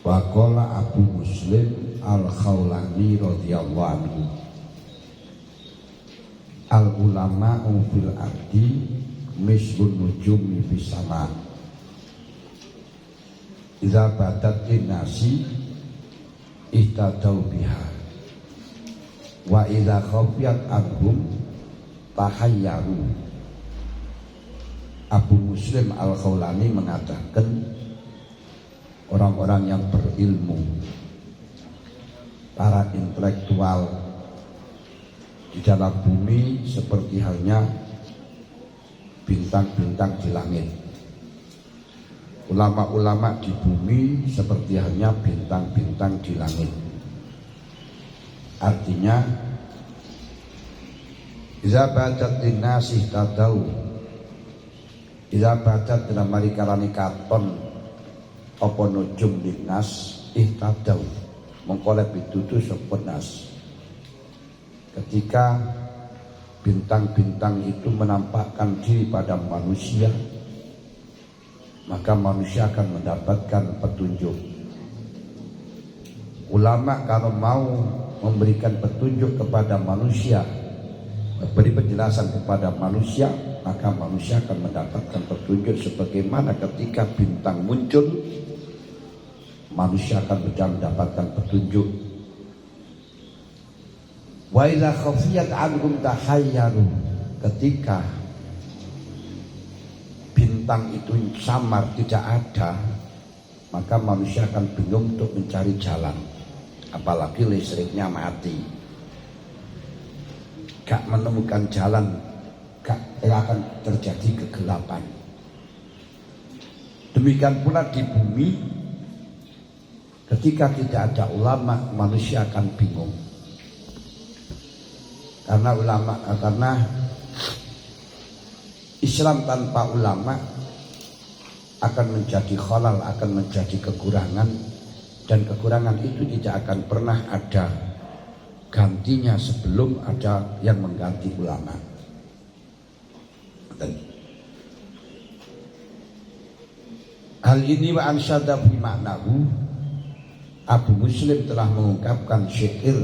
Waqala Abu Muslim Al-Khawlani radhiyallahu anhu, al-ulama'u fil ardi mislun nujumi fis sama. Idza badat nasi ihtadau biha wa idza khafiyat anhum tahayyaru. Abu Muslim Al-Khawlani mengatakan, orang-orang yang berilmu, para intelektual di dalam bumi seperti halnya bintang-bintang di langit. Ulama-ulama di bumi seperti halnya bintang-bintang di langit. Artinya, iza badat linnasi tadau, iza badat dalam marikarani katon apa nujum linnas ihtadau, mengkolep itu sepenas. Ketika bintang-bintang itu menampakkan diri pada manusia, maka manusia akan mendapatkan petunjuk. Ulama kalau mau memberikan petunjuk kepada manusia, memberi penjelasan kepada manusia, maka manusia akan mendapatkan petunjuk. Sebagaimana ketika bintang muncul, manusia akan mendapatkan petunjuk. Wa idza khafiyat anhum tahayyaru, ketika bintang itu samar, tidak ada, maka manusia akan bingung untuk mencari jalan. Apalagi listriknya mati, gak menemukan jalan, akan terjadi kegelapan. Demikian pula di bumi, ketika tidak ada ulama, manusia akan bingung. Karena Islam tanpa ulama akan menjadi khalal, akan menjadi kekurangan, dan kekurangan itu tidak akan pernah ada gantinya sebelum ada yang mengganti ulama. Hal ini wa ansyada fi ma'nahu, Abu Muslim telah mengungkapkan syair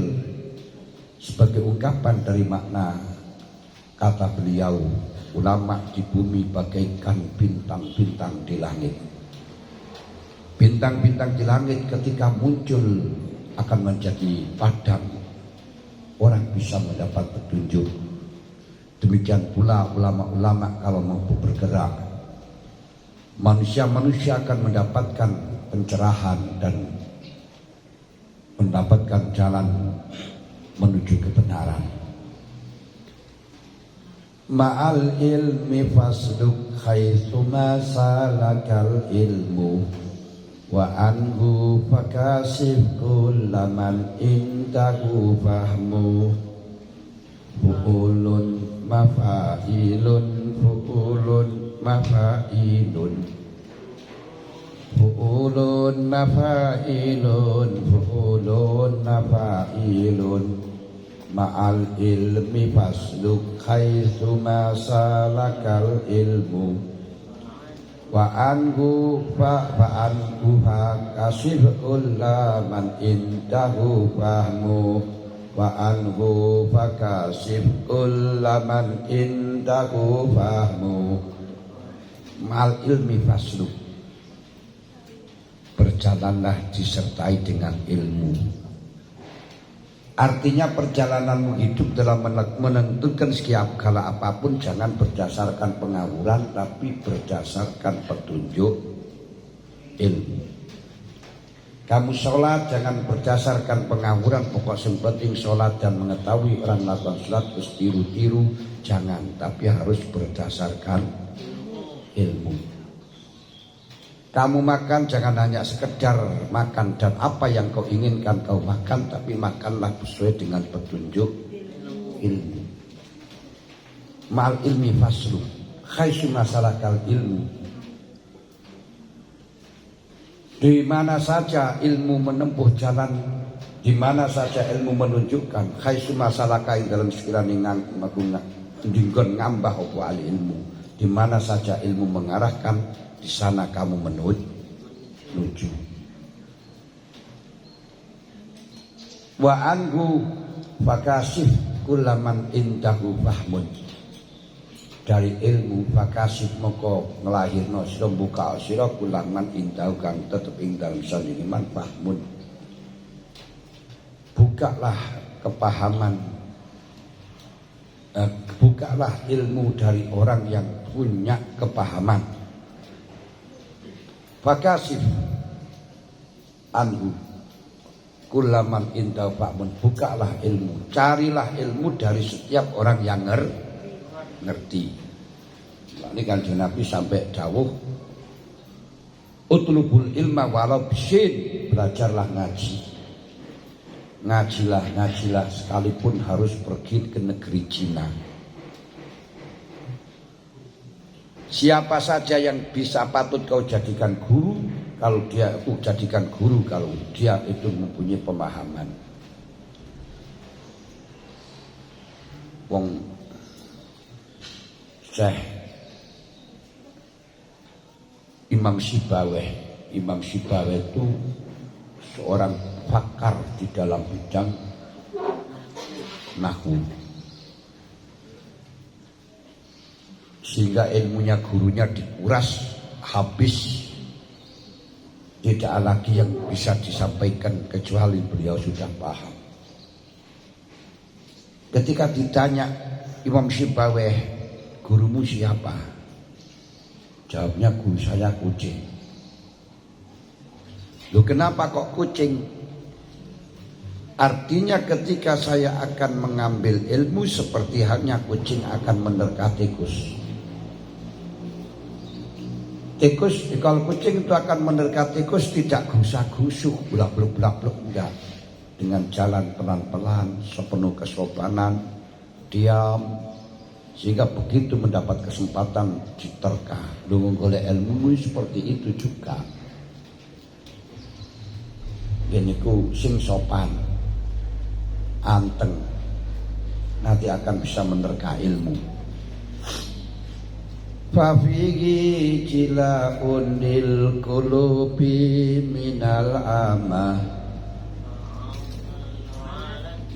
sebagai ungkapan dari makna kata beliau, ulama di bumi bagaikan bintang-bintang di langit. Bintang-bintang di langit ketika muncul akan menjadi padam, orang bisa mendapat petunjuk. Demikian pula ulama-ulama kalau mampu bergerak, manusia-manusia akan mendapatkan pencerahan dan mendapatkan jalan menuju kebenaran. Ma'al ilmi fasduk haitsuma salakal ilmu wa anhu fakasif kullaman indahu fahmu. Fu'ulun mafailun fu'ulun mafailun fu'ulun mafailun fu'ulun mafailun ma'al ilmi fasluk haitsuma salakal ilmu wa anhu fakasif kullaman indahu fahmu wa anhu fakasif kullaman indahu fahmu. Ma'al ilmi fasluk, berjalanlah disertai dengan ilmu. Artinya perjalananmu hidup dalam menentukan setiap kala apapun jangan berdasarkan pengawuran, tapi berdasarkan petunjuk ilmu. Kamu sholat jangan berdasarkan pengawuran, pokok yang penting sholat dan mengetahui orang melakukan sholat terus tiru-tiru, jangan, tapi harus berdasarkan ilmu. Kamu makan jangan hanya sekedar makan dan apa yang kau inginkan kau makan, tapi makanlah sesuai dengan petunjuk ilmu. Ma'al ilmi faslu khaisu masalakal ilmu. Di mana saja ilmu menempuh jalan, di mana saja ilmu menunjukkan khaisu masalakal dalam sekiranya ngambah apa ilmu. Di mana saja ilmu mengarahkan, di sana kamu menut lucu. Wa anhu fakasif kullaman indahu fahmun. Dari ilmu fakasif moko ngelahirno sira buka sira kullaman indahu kang tetep ing dalem sanjungan fahmun. Bukalah kepahaman, bukalah ilmu dari orang yang punya kepahaman. Fakasif anhu kullaman indahu fahmun. Bukalah ilmu, carilah ilmu dari setiap orang yang ngerti. Nah, ini kan Nabi sampai dawuh utlubul ilma walau bisin, belajarlah ngaji. Ngajilah sekalipun harus pergi ke negeri Cina. Siapa saja yang bisa patut kau jadikan guru, kalau dia jadikan guru kalau dia itu mempunyai pemahaman. Wong Syekh Imam Sibaweh itu seorang pakar di dalam bidang nahwu, sehingga ilmunya gurunya dikuras habis, tidak lagi yang bisa disampaikan kecuali beliau sudah paham. Ketika ditanya Imam Sibaweh, gurumu siapa? Jawabnya, guru saya kucing. Loh, kenapa kok kucing? Artinya ketika saya akan mengambil ilmu seperti halnya kucing akan menerka tikus. Tikus, kalau kucing itu akan menerka tikus tidak gusak-gusuk, bulak-buluk enggak. Dengan jalan pelan-pelan, sepenuh kesopanan, diam, sehingga begitu mendapat kesempatan diterka. Lu golek ilmu seperti itu juga. Ini ku sing sopan, anteng, nanti akan bisa menerka ilmu. Fafihi jilaun lil qulubi minal amah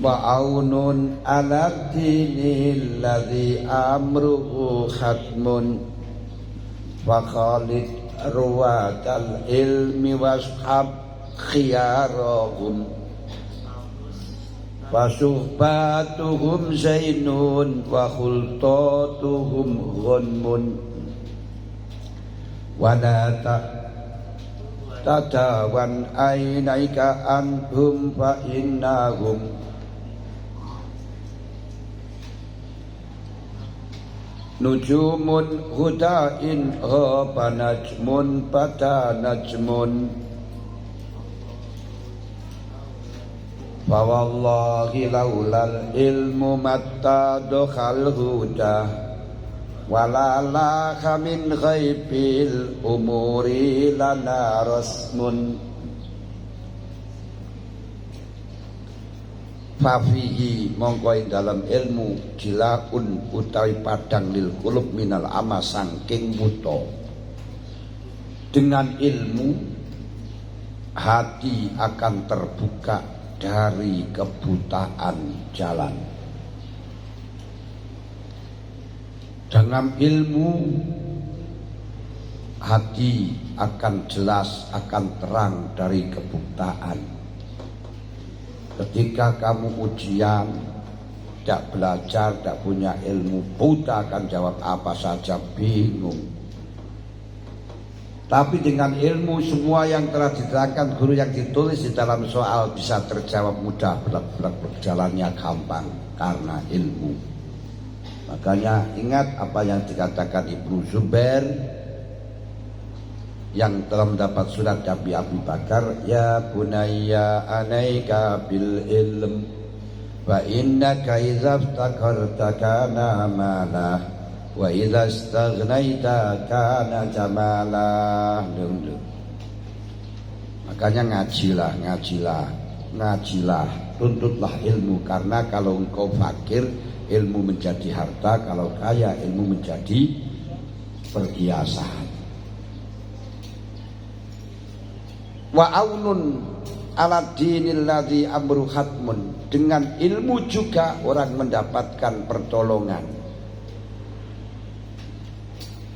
wa aunun ala dinil ladzi amruhu khatmun wa khalid ruwatal ilmi washab khiyarahum wa suhbatuhum zainun wa khultatuhum ghunmun wa la tadawan ainaika anhum fa innahum nujumun hudain ghaba najmun bata najmun fa wallahi laulal ilmu matta dokhal huda wala laka min ghaibil umuri lana rasmun. Fafihi mongko ing dalam ilmu jilaun utawi padang lil qulub minal ama sangking buta. Dengan ilmu hati akan terbuka dari kebutaan jalan. Dengan ilmu hati akan jelas, akan terang dari kebutaan. Ketika kamu ujian, tidak belajar, tidak punya ilmu, buta akan jawab apa saja, bingung. Tapi dengan ilmu semua yang telah diterangkan guru yang ditulis di dalam soal bisa terjawab mudah, berjalannya gampang karena ilmu. Makanya ingat apa yang dikatakan Ibnu Zubair yang telah mendapat surat dari Abu Bakar, ya bunayya anaika bil ilm wa innaka idza iftakarta kana malah wa idza istaghnaita kana jamala. Makanya ngajilah, tuntutlah ilmu, karena kalau engkau fakir ilmu menjadi harta, kalau kaya ilmu menjadi perhiasan. Wa aunun ala dinil ladzi amru hatmun, dengan ilmu juga orang mendapatkan pertolongan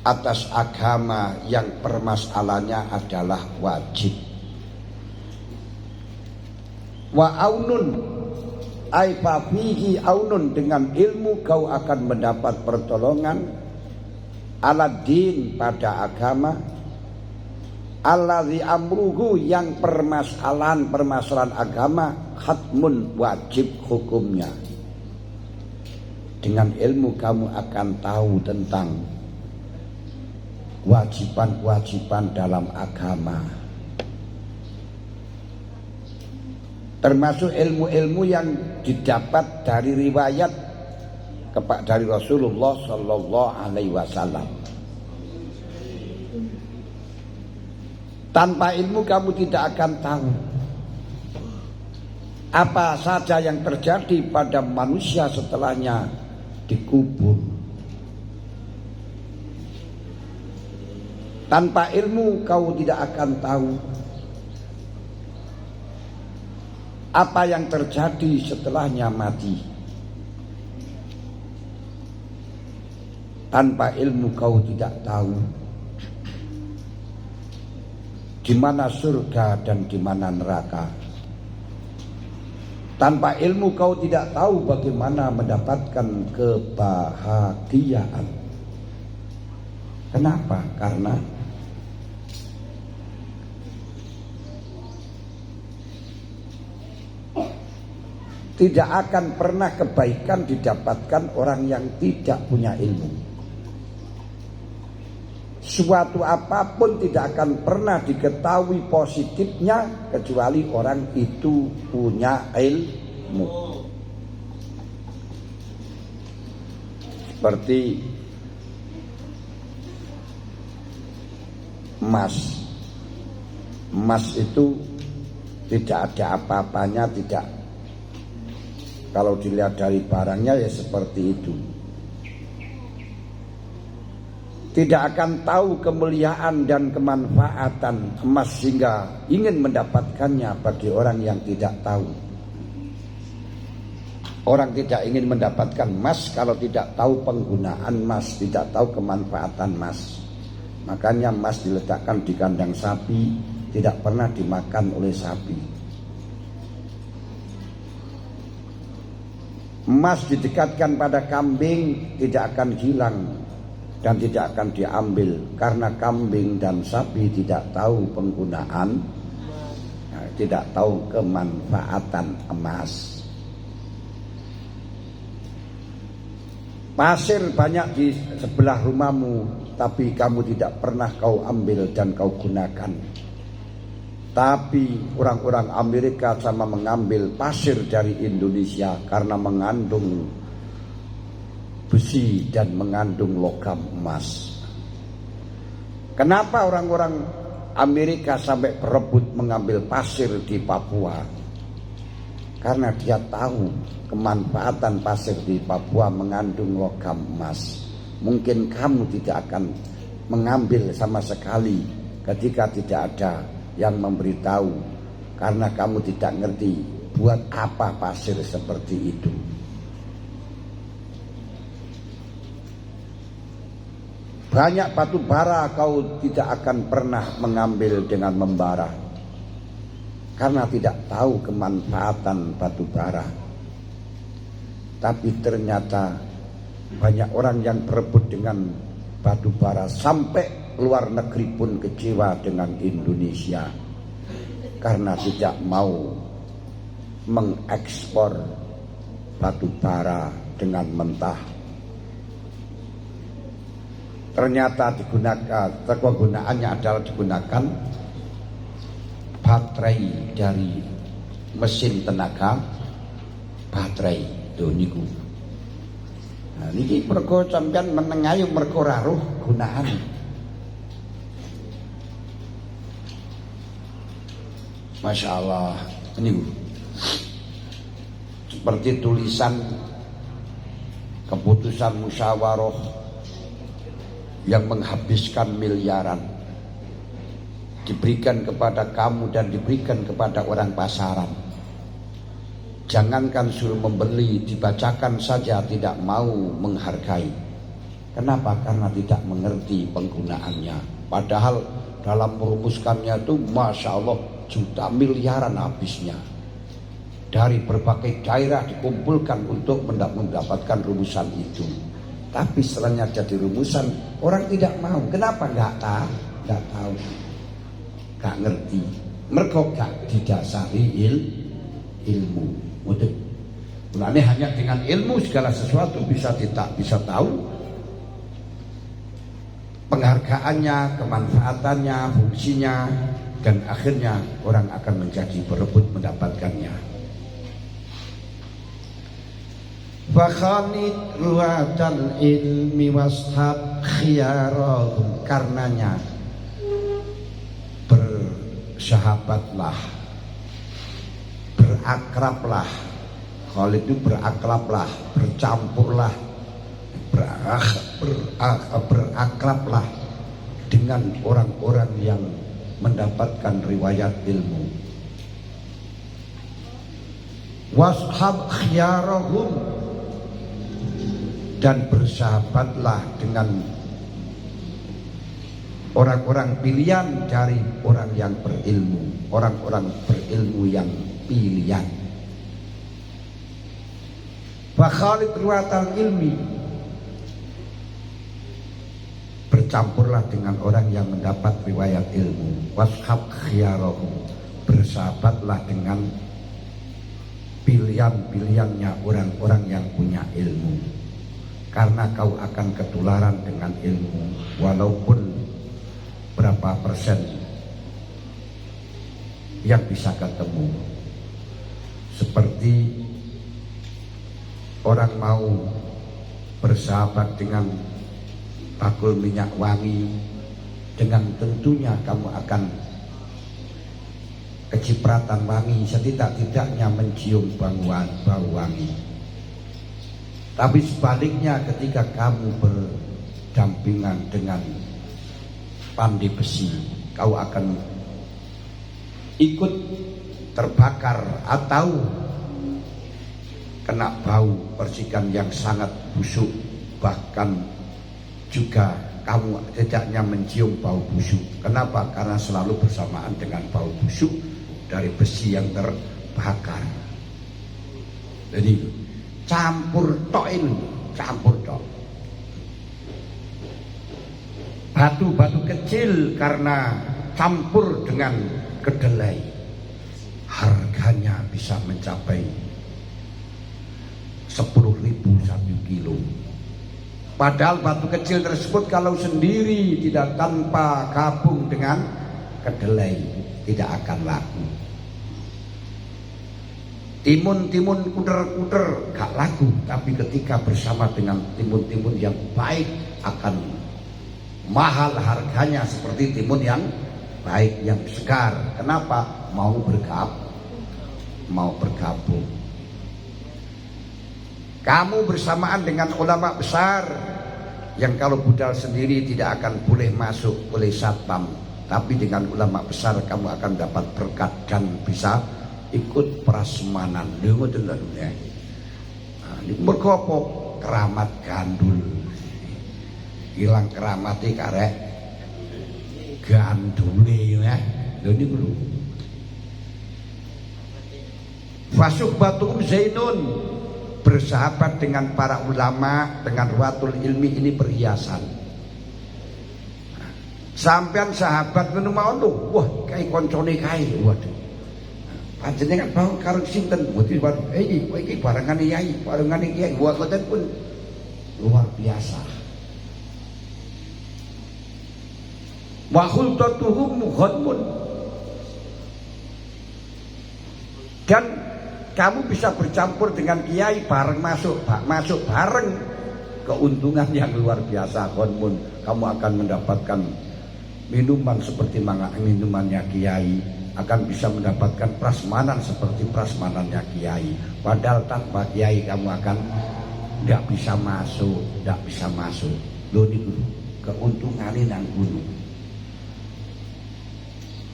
atas agama yang permasalahannya adalah wajib. Wa aunun ai fihi aunun, dengan ilmu kau akan mendapat pertolongan ala din pada agama, alladzi amruhu yang permasalahan agama hatmun wajib hukumnya. Dengan ilmu kamu akan tahu tentang kewajiban-kewajiban dalam agama, termasuk ilmu-ilmu yang didapat dari riwayat dari Rasulullah Sallallahu Alaihi Wasallam. Tanpa ilmu kamu tidak akan tahu apa saja yang terjadi pada manusia setelahnya dikubur. Tanpa ilmu kau tidak akan tahu apa yang terjadi setelahnya mati. Tanpa ilmu kau tidak tahu di mana surga dan di mana neraka. Tanpa ilmu kau tidak tahu bagaimana mendapatkan kebahagiaan. Kenapa? Karena tidak akan pernah kebaikan didapatkan orang yang tidak punya ilmu. Suatu apapun tidak akan pernah diketahui positifnya kecuali orang itu punya ilmu. Seperti emas. Emas itu tidak ada apa-apanya, tidak. Kalau dilihat dari barangnya ya seperti itu. Tidak akan tahu kemuliaan dan kemanfaatan emas sehingga ingin mendapatkannya bagi orang yang tidak tahu. Orang tidak ingin mendapatkan emas kalau tidak tahu penggunaan emas, tidak tahu kemanfaatan emas. Makanya emas diletakkan di kandang sapi, tidak pernah dimakan oleh sapi. Emas didekatkan pada kambing tidak akan hilang dan tidak akan diambil, karena kambing dan sapi tidak tahu penggunaan, tidak tahu kemanfaatan emas. Pasir banyak di sebelah rumahmu, tapi kamu tidak pernah kau ambil dan kau gunakan. Tapi orang-orang Amerika sama mengambil pasir dari Indonesia karena mengandung besi dan mengandung logam emas. Kenapa orang-orang Amerika sampai berebut mengambil pasir di Papua? Karena dia tahu kemanfaatan pasir di Papua mengandung logam emas. Mungkin kamu tidak akan mengambil sama sekali ketika tidak ada yang memberitahu, karena kamu tidak ngerti buat apa pasir seperti itu. Banyak batu bara kau tidak akan pernah mengambil dengan membara, karena tidak tahu kemanfaatan batu bara. Tapi ternyata banyak orang yang berebut dengan batu bara, sampai luar negeri pun kecewa dengan Indonesia karena tidak mau mengekspor batu bara dengan mentah. Ternyata kegunaannya adalah digunakan baterai dari mesin tenaga baterai. Tuh niku. Nah, niki mergo sampean menengayu mergo raruh gunaan. Masya Allah, ini seperti tulisan keputusan musyawarah yang menghabiskan miliaran. diberikan kepada kamu dan diberikan kepada orang pasaran. Jangankan suruh membeli, dibacakan saja tidak mau menghargai. Kenapa? Karena tidak mengerti penggunaannya. Padahal dalam merumuskannya itu Masya Allah juta miliaran habisnya. Dari berbagai daerah dikumpulkan untuk mendapatkan rumusan itu. Tapi setelahnya jadi rumusan, orang tidak mau. Kenapa? Nggak tahu, nggak ngerti. Mereka nggak didasari ilmu. Mulanya hanya dengan ilmu segala sesuatu bisa tahu penghargaannya, kemanfaatannya, fungsinya, dan akhirnya orang akan menjadi berebut mendapatkannya. Fakhanit ruatan ilmi washab khiyarahum, karenanya bersahabatlah, berakrablah. Khalid itu berakrablah, bercampurlah, berakrablah dengan orang-orang yang mendapatkan riwayat ilmu. Washab khiyarahum, dan bersahabatlah dengan orang-orang pilihan dari orang yang berilmu, orang-orang berilmu yang pilihan. Fakhalid ruwatal ilmi, bercampurlah dengan orang yang mendapat riwayat ilmu. Washab khiyarahum, bersahabatlah dengan pilihan-pilihannya orang-orang yang punya ilmu. Karena kau akan ketularan dengan ilmu, walaupun berapa persen yang bisa ketemu. Seperti orang mau bersahabat dengan bakul minyak wangi, dengan tentunya kamu akan kecipratan wangi, setidak-tidaknya mencium bau wangi. Tapi sebaliknya ketika kamu berdampingan dengan pandai besi, kau akan ikut terbakar atau kena bau percikan yang sangat busuk. Bahkan juga kamu tidaknya mencium bau busuk. Kenapa? Karena selalu bersamaan dengan bau busuk dari besi yang terbakar. Jadi campur tok ini, campur tok. Batu-batu kecil karena campur dengan kedelai, harganya bisa mencapai 10.000 1 kilo. Padahal batu kecil tersebut kalau sendiri tidak tanpa gabung dengan kedelai tidak akan laku. Timun-timun kuder-kuder gak laku, tapi ketika bersama dengan timun-timun yang baik akan mahal harganya seperti timun yang baik, yang segar. Kenapa? Mau bergabung. Kamu bersamaan dengan ulama besar yang kalau budal sendiri tidak akan boleh masuk oleh satpam, tapi dengan ulama besar kamu akan dapat berkat dan bisa ikut prasmanan. Ngoten lho ya. Niku mergo apa? Keramat gandul. Hilang keramate karek gandule ya. Lho niku lho. Fasuhbatum zainun, bersahabat dengan para ulama, dengan ruwatul ilmi, ini perhiasan. Sampean sahabat ngono mau lho, wah kae koncone kae. Waduh. Panjenengan bang karo sinten? Mesti iki barangane yai, barangane kiai. Wah ngoten pun luar biasa. Wa khultatuhum mughadmun. Dan kamu bisa bercampur dengan kiai bareng masuk bareng, keuntungan yang luar biasa. Khadmun, kamu akan mendapatkan minuman seperti minumannya kiai, akan bisa mendapatkan prasmanan seperti prasmanannya kiai. Padahal tanpa kiai kamu akan tidak bisa masuk. Loh niku keuntungannya nang gunung.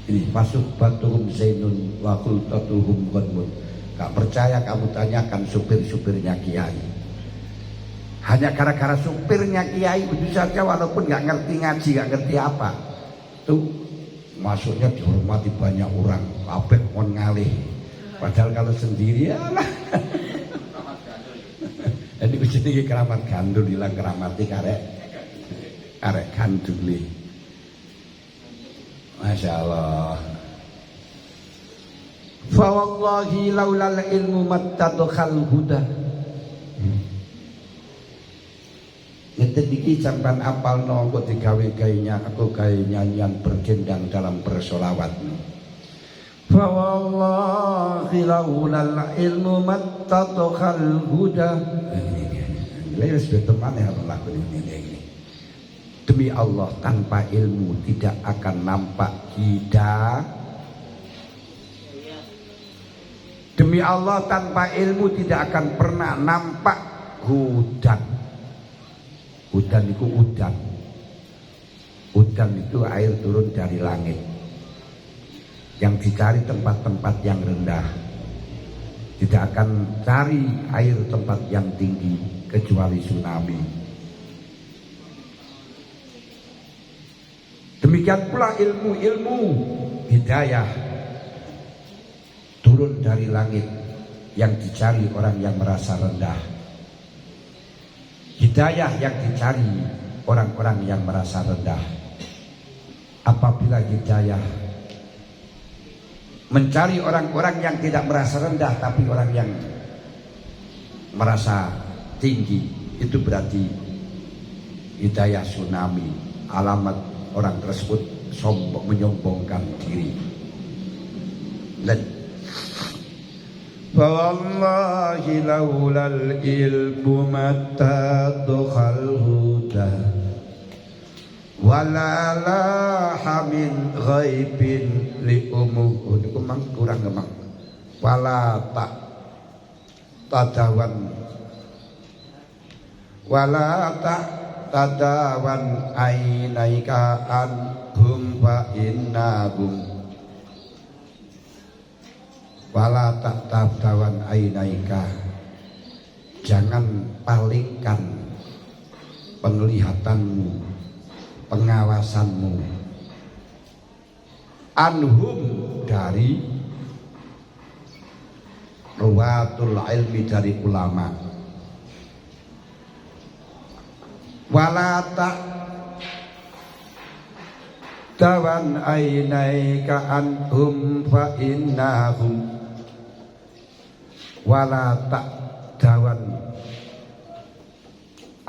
Ini fasubatuhum zainun wa qultatuhum ghadmun. Gak percaya kamu tanyakan supir-supirnya kiai. Hanya gara-gara supirnya kiai itu saja walaupun gak ngerti ngaji, gak ngerti apa. Itu masuknya dihormati banyak orang, kabeh mon ngalih. Padahal kalau sendiri ya lah. Jadi kucing keramat gandul hilang keramati karek ganduli. Masya Allah. Fa wallahi laulal ilmu mattadkhal huda. Ngeten iki sampean apalno kok digawe-gawe aku gawe nyanyian bergendang dalam bersolawat. Fa wallahi laulal ilmu mattadkhal huda. Wis betemane lagu ini. Demi Allah tanpa ilmu tidak akan nampak hidayah. Demi Allah tanpa ilmu tidak akan pernah nampak hudan. Hudan itu udan. Udan itu air turun dari langit. Yang dicari tempat-tempat yang rendah. Tidak akan cari air tempat yang tinggi kecuali tsunami. Demikian pula ilmu hidayah turun dari langit yang dicari orang yang merasa rendah. Hidayah yang dicari orang-orang yang merasa rendah. Apabila hidayah mencari orang-orang yang tidak merasa rendah tapi orang yang merasa tinggi, itu berarti hidayah tsunami. Alamat orang tersebut sombong, menyombongkan diri. Dan wallahi laulal ilmu mattadkhal huda wala laha min ghaibin li umuh. Niku mang kurang gemang. Wala tak tadawan wala tak tadawan ainaika anhum fa innahum wala tak tadawan ainaika. Jangan palingkan penglihatanmu, pengawasanmu anhum dari ruwatul ilmi, dari ulama. Wala tak tawan ainaika anhum fa innahum wala tak tawan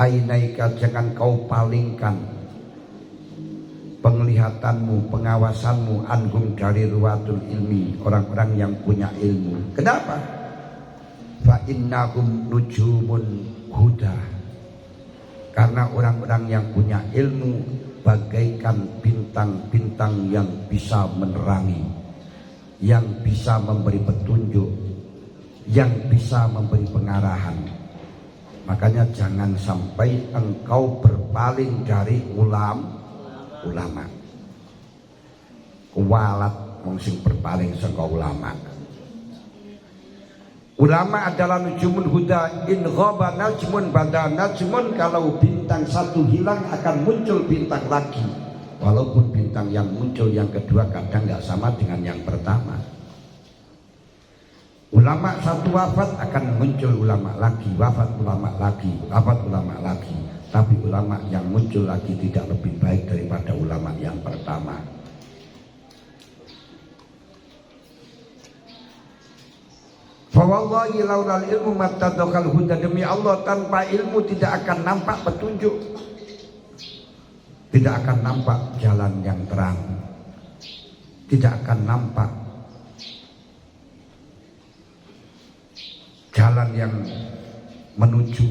ainaika, jangan kau palingkan penglihatanmu, pengawasanmu anhum dari ruwatul ilmi, orang-orang yang punya ilmu. Kenapa? Fa innahum nujumun huda. Karena orang-orang yang punya ilmu bagaikan bintang-bintang yang bisa menerangi, yang bisa memberi petunjuk, yang bisa memberi pengarahan. Makanya jangan sampai engkau berpaling dari ulama. Kuwalat wong sing berpaling saka ulama. Ulama adalah nujumun huda, in ghaba najmun bada najmun. Kalau bintang satu hilang akan muncul bintang lagi. Walaupun bintang yang muncul yang kedua kadang nggak sama dengan yang pertama. Ulama satu wafat akan muncul ulama lagi, wafat ulama lagi, wafat ulama lagi. Tapi ulama yang muncul lagi tidak lebih baik daripada ulama yang pertama. Fawallahi laulal ilmu mattadkhal huda. Demi Allah tanpa ilmu tidak akan nampak petunjuk, tidak akan nampak jalan yang terang, tidak akan nampak jalan yang menuju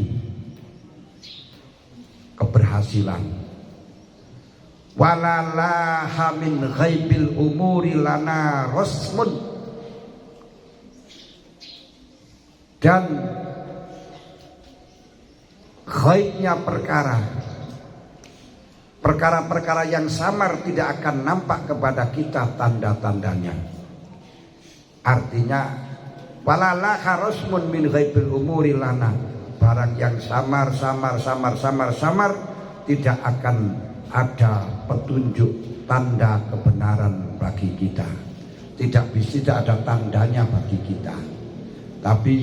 keberhasilan. Walalaha min ghaibil umuri lana rasmun. Dan ghaibnya perkara Perkara-perkara yang samar tidak akan nampak kepada kita tanda-tandanya. Artinya walala harusmun min ghaibil umuri lana. Barang yang samar tidak akan ada petunjuk tanda kebenaran bagi kita. Tidak ada tandanya bagi kita. Tapi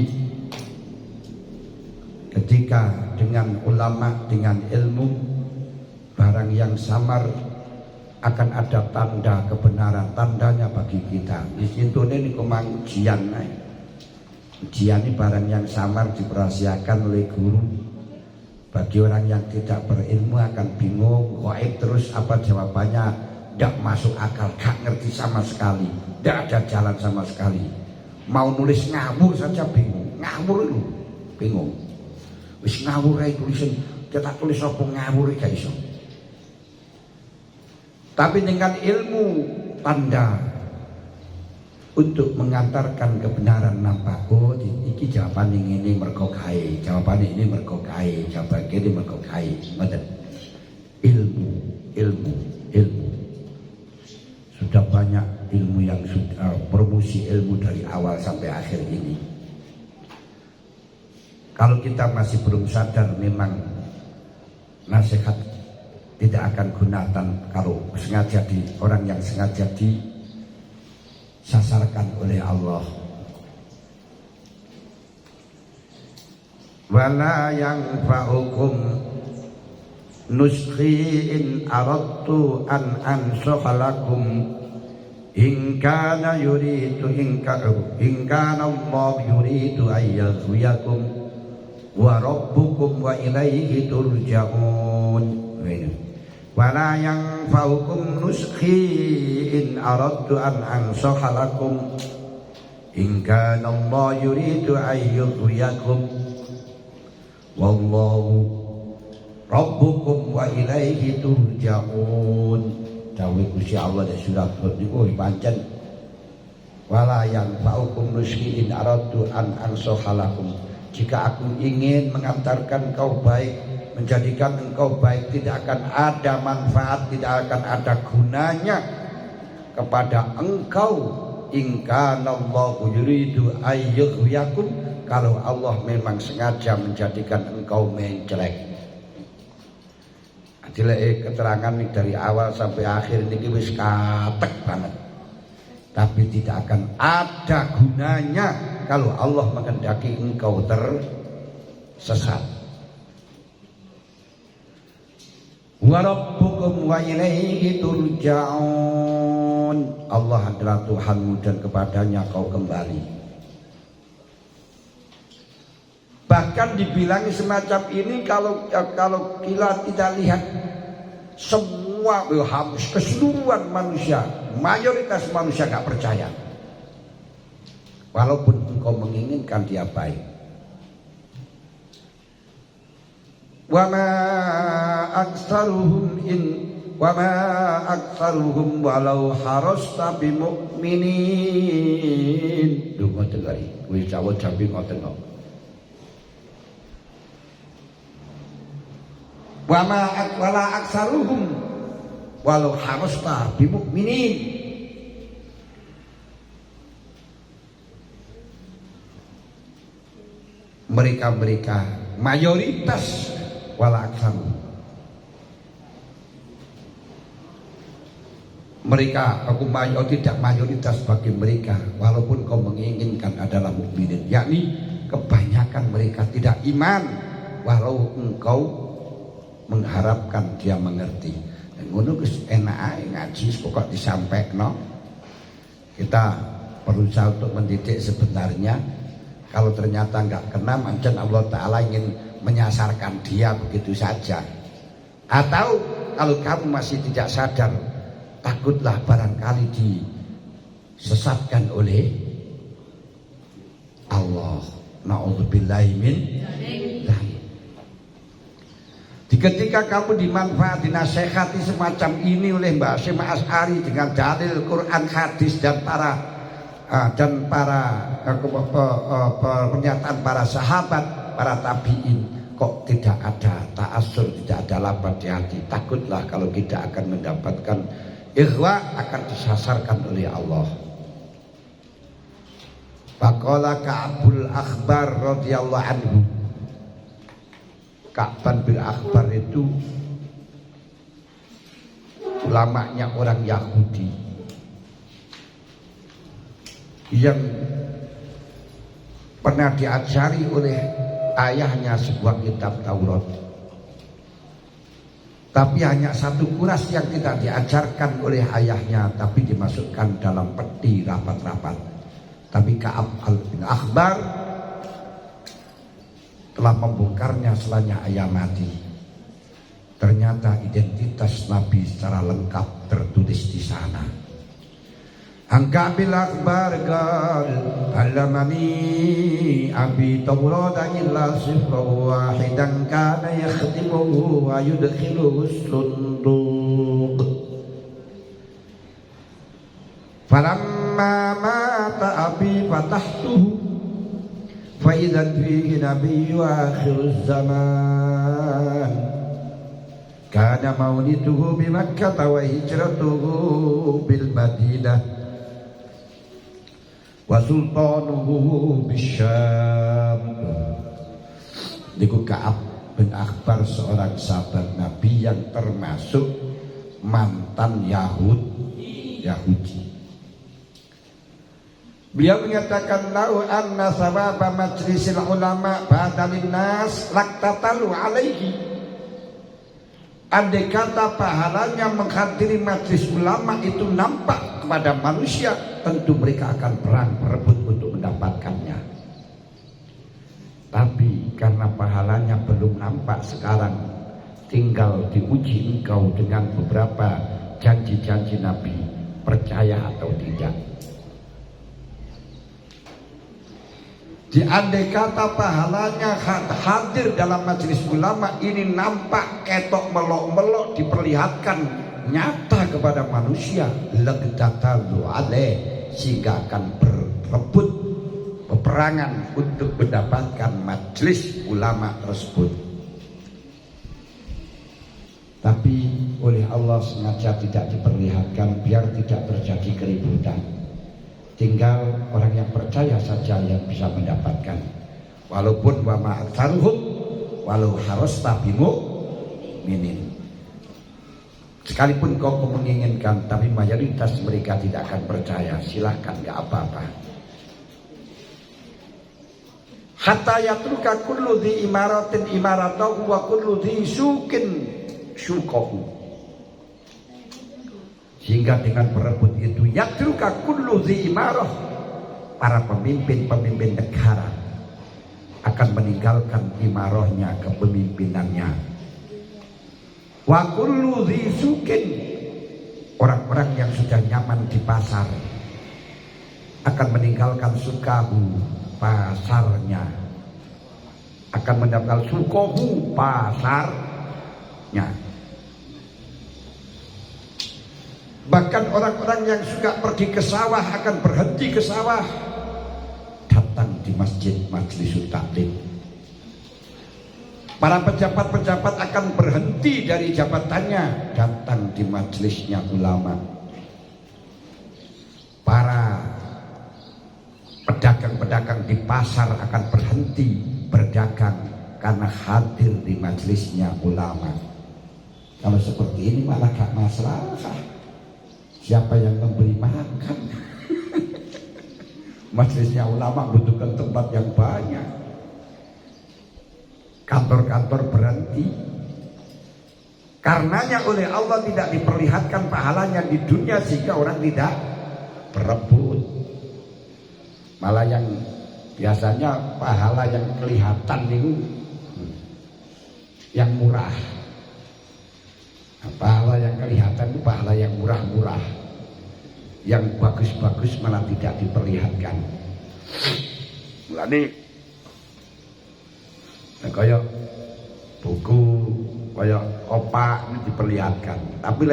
ketika dengan ulama, dengan ilmu, barang yang samar akan ada tanda kebenaran, tandanya bagi kita. Di situ ini kumang ujian, ujian ini barang yang samar diperahasiakan oleh guru. Bagi orang yang tidak berilmu akan bingung, gaib terus apa jawabannya, tidak masuk akal, gak ngerti sama sekali, tidak ada jalan sama sekali. Mau nulis ngawur saja bingung, ngawur itu bingung. Wis ngawur ae tulisan, kita tulis apa ngawur gak iso. Tapi dengan ilmu tanda untuk mengantarkan kebenaran nampak, oh iki jawaban ini mergo kae, jawaban ini mergo kae, jawaban ini mergo kae. Ilmu. Sudah banyak ilmu yang sudah promosi ilmu dari awal sampai akhir ini. Kalau kita masih belum sadar, memang nasihat tidak akan gunakan kalau sengaja orang yang sengaja disasarkan oleh Allah. Wala yanfa'ukum nuskhi in aradtu an ansahalakum in kana Allah yuridu ayyaghwiyakum wa rabbukum wa ilaihi turja'un. Wala yanfa'ukum nuskhi in aradtu an ansahalakum in kana Allah yuridu ayyaghwiyakum wallahu rabbukum wa ilaihi turja'un. Dawuh Gusti Allah di surat Hud niku pancen wala yanfa'ukum nuskhi in aradtu an ansahalakum. Jika aku ingin mengantarkan kau baik, menjadikan engkau baik, tidak akan ada manfaat, tidak akan ada gunanya kepada engkau. In kana Allahu yuridu ayyaghwiyakum, kalau Allah memang sengaja menjadikan engkau menjelek. Dilek keterangan ini dari awal sampai akhir ini wis katek banget. Tapi tidak akan ada gunanya kalau Allah menghendaki engkau tersesat. Wa rabbukum wa ilaihi turja'un. Allah adalah Tuhanmu dan kepadanya kau kembali. Bahkan dibilangi semacam ini kalau kita tidak lihat semua keseluruhan manusia, mayoritas manusia gak percaya. Walaupun engkau menginginkan dia baik. Wa ma aktsaruhum walau harasta bimu'minin. Duh ngoten kali, kuwi Jawa Jambi ngoten kok. Wala aktsaruhum walau harasta bimu'minin. Mereka mayoritas wala aktsaruhum. Mereka tidak mayoritas bagi mereka, walaupun kau menginginkan adalah mukminin, yakni kebanyakan mereka tidak iman walau engkau mengharapkan dia mengerti. Ngono wis enak ae ngaji pokok disampaikno. Kita berusaha untuk mendidik sebenarnya. Kalau ternyata enggak kena, mancen Allah Ta'ala ingin menyasarkan dia begitu saja. Atau kalau kamu masih tidak sadar, takutlah barangkali disesatkan oleh Allah. Na'udzubillahi min dzalik. Ketika kamu dimanfaati, dinasehati semacam ini oleh Mbak Hasyim Asy'ari dengan dalil Quran, hadis dan pernyataan para sahabat, para tabi'in, kok tidak ada ta'assur, tidak ada lapar di hati. Takutlah kalau kita akan mendapatkan ikhwa, akan disasarkan oleh Allah. Faqala Ka'bul Akhbar radhiyallahu anhu. Ka'ban bil Akhbar itu ulamanya orang Yahudi yang pernah diajari oleh ayahnya sebuah kitab Taurat, tapi hanya satu kuras yang tidak diajarkan oleh ayahnya, tapi dimasukkan dalam peti rapat-rapat. Tapi Ka'ab bin Akhbar telah membongkarnya setelahnya ayah mati. Ternyata identitas Nabi secara lengkap tertulis di sana. Angka bil Akhbar qal alamani abi Tawrata illa sifra wahidan kana yakhtimuhu wa yudkhiluhu sunduq. Falamma mata abi fatahtuhu fa idza fihi nabiyyu akhir zaman kana mauliduhu bi Makkah wa hijratuhu bil Madinah wa sultanuhu bisyam. Niku Ka'ab bin Akhbar seorang sahabat Nabi yang termasuk mantan Yahudi. Beliau menyatakan lau anna sababa majlisil ulama ba'dalin nas laktatalu alaihi. Andai kata pahalanya menghadiri majlis ulama itu nampak kepada manusia, tentu mereka akan perang berebut untuk mendapatkannya. Tapi karena pahalanya belum nampak sekarang, tinggal diuji engkau dengan beberapa janji-janji Nabi, percaya atau tidak. Andai kata pahalanya hadir dalam majelis ulama ini nampak ketok melok-melok, diperlihatkan nyata kepada manusia, laqtatalu alaih, sehingga akan berebut peperangan untuk mendapatkan majelis ulama tersebut. Tapi oleh Allah sengaja tidak diperlihatkan biar tidak terjadi keributan. Tinggal orang yang percaya saja yang bisa mendapatkan. Walaupun wa ma'aktaruhum walau harasta bimu'minin. Sekalipun kau menginginkan, tapi mayoritas mereka tidak akan percaya. Silahkan, gak apa-apa. Hatta yatruka kullu dhi imaratin imaratahu wa kullu dhi sukin syukahu. Sehingga dengan berebut itu yatruka kullu dhi imarah, para pemimpin-pemimpin negara akan meninggalkan imarahnya, kepemimpinannya. Wa kullu dhi sukin, orang-orang yang sudah nyaman di pasar akan meninggalkan sukahu, pasarnya, akan mendapatkan sukohu, pasarnya. Bahkan orang-orang yang suka pergi ke sawah akan berhenti ke sawah, datang di masjid majlisul taklim. Para pejabat-pejabat akan berhenti dari jabatannya, datang di majelisnya ulama. Para pedagang-pedagang di pasar akan berhenti berdagang karena hadir di majelisnya ulama. Kalau seperti ini malah gak masalah. Siapa yang memberi makan? Majelisnya ulama butuhkan tempat yang banyak. Kantor-kantor berhenti. Karenanya oleh Allah tidak diperlihatkan pahalanya di dunia, sehingga orang tidak berebut. Malah yang biasanya pahala yang kelihatan itu yang murah. Pahala yang kelihatan itu pahala yang murah-murah, yang bagus-bagus malah tidak diperlihatkan. Mulane kayak buku, kayak opak ini diperlihatkan, tapi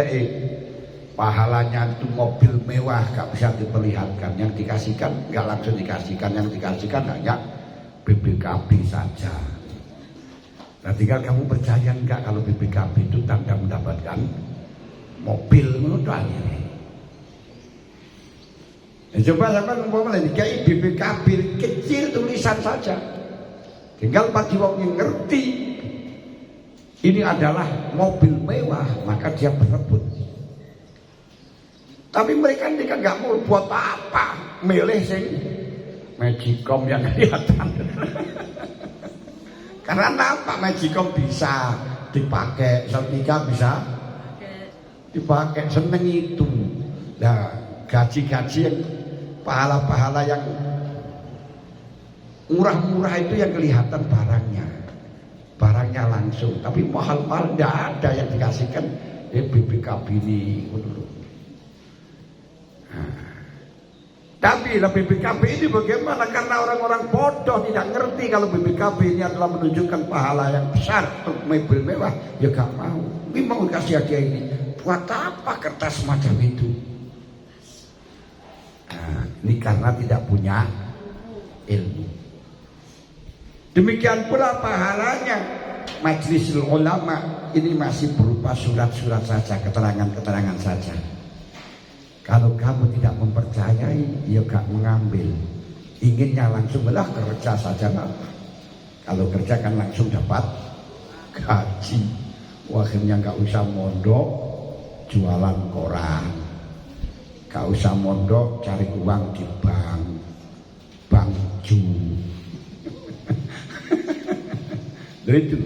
pahalanya itu mobil mewah gak bisa diperlihatkan. Yang dikasihkan gak langsung dikasihkan, yang dikasihkan hanya BBKB saja. Nah, tinggal kamu percaya enggak kalau BPKB itu tanda mendapatkan mobil menurut ini. Coba sampai umpama dikai BPKB kecil tulisan saja. Tinggal bagi wong yang ngerti ini adalah mobil mewah, maka dia berebut. Tapi mereka nggak mau buat apa, milih sing Magicom yang kelihatan. Karena apa? Magicom bisa dipakai, Seltika bisa dipakai, seneng itu. Nah, gaji-gaji yang pahala-pahala yang murah-murah itu yang kelihatan barangnya langsung. Tapi mahal-mahal tidak ada yang dikasihkan BPKB ini. Tapi BPKB ini bagaimana? Karena orang-orang bodoh tidak ngerti kalau BPKB ini adalah menunjukkan pahala yang besar untuk mobil mewah, ya gak mau. Ini mau kasih hadiah ini. Buat apa kertas macam itu? Nah, ini karena tidak punya ilmu. Demikian pula pahalanya Majelis Ulama ini masih berupa surat-surat saja, keterangan-keterangan saja. Kalau kamu tidak mempercayai, ya gak mengambil. Inginnya langsung lah kerja saja lah. Kalau kerja kan langsung dapat gaji. Akhirnya gak usah mondok jualan koran. Gak usah mondok cari uang di bank ju. Itu.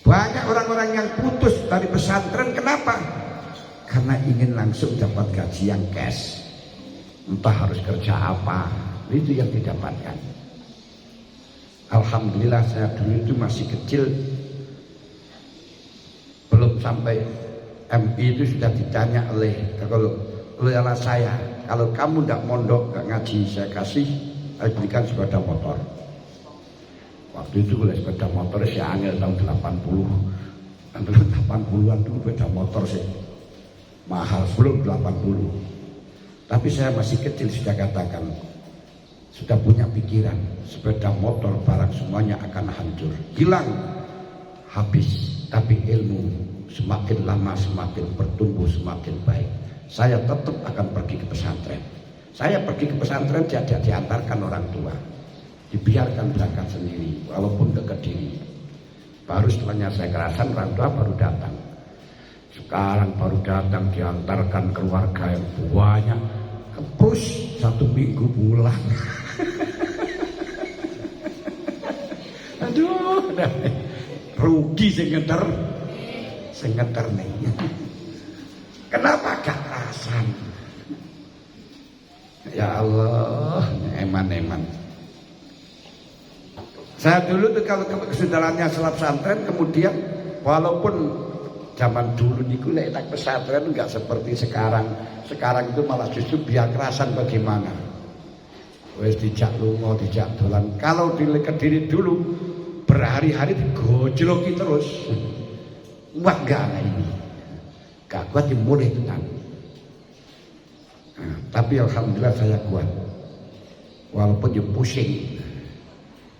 Banyak orang-orang yang putus dari pesantren, kenapa? Karena ingin langsung dapat gaji yang cash. Entah harus kerja apa, itu yang didapatkan. Alhamdulillah saya dulu itu masih kecil, belum sampai MI itu sudah ditanya oleh anak saya, kalau kamu tidak mondok, tidak ngaji, saya berikan sepeda motor. Waktu itu kalau sepeda motor saya angel tahun 80. Tahun 80-an dulu sepeda motor sih mahal, belum 80. Tapi saya masih kecil sudah katakan, sudah punya pikiran, sepeda motor barang semuanya akan hancur, hilang, habis. Tapi ilmu semakin lama semakin bertumbuh, semakin baik. Saya tetap akan pergi ke pesantren. Saya pergi ke pesantren tidak diantarkan orang tua, dibiarkan berangkat sendiri, walaupun ke Kediri. Baru setelahnya saya kerasan, orang tua baru datang. Sekarang baru datang, diantarkan keluarga yang banyak, kepus 1 minggu pulang. Aduh, rugi sengeter nih. Kenapa gak kerasan? Ya Allah, eman. Saya dulu tuh kalau kesudahannya salat pesantren, kemudian walaupun zaman dulu niku lek pesantren enggak seperti sekarang. Sekarang itu malah justru biar kerasan bagaimana. Wes dijak lunga, dijak dolan. Kalau di Kediri dulu berhari-hari digojloki terus. Wah enggak ini. Gak kuat dimulai tenan. Nah, tapi alhamdulillah saya kuat. Walaupun dia pusing.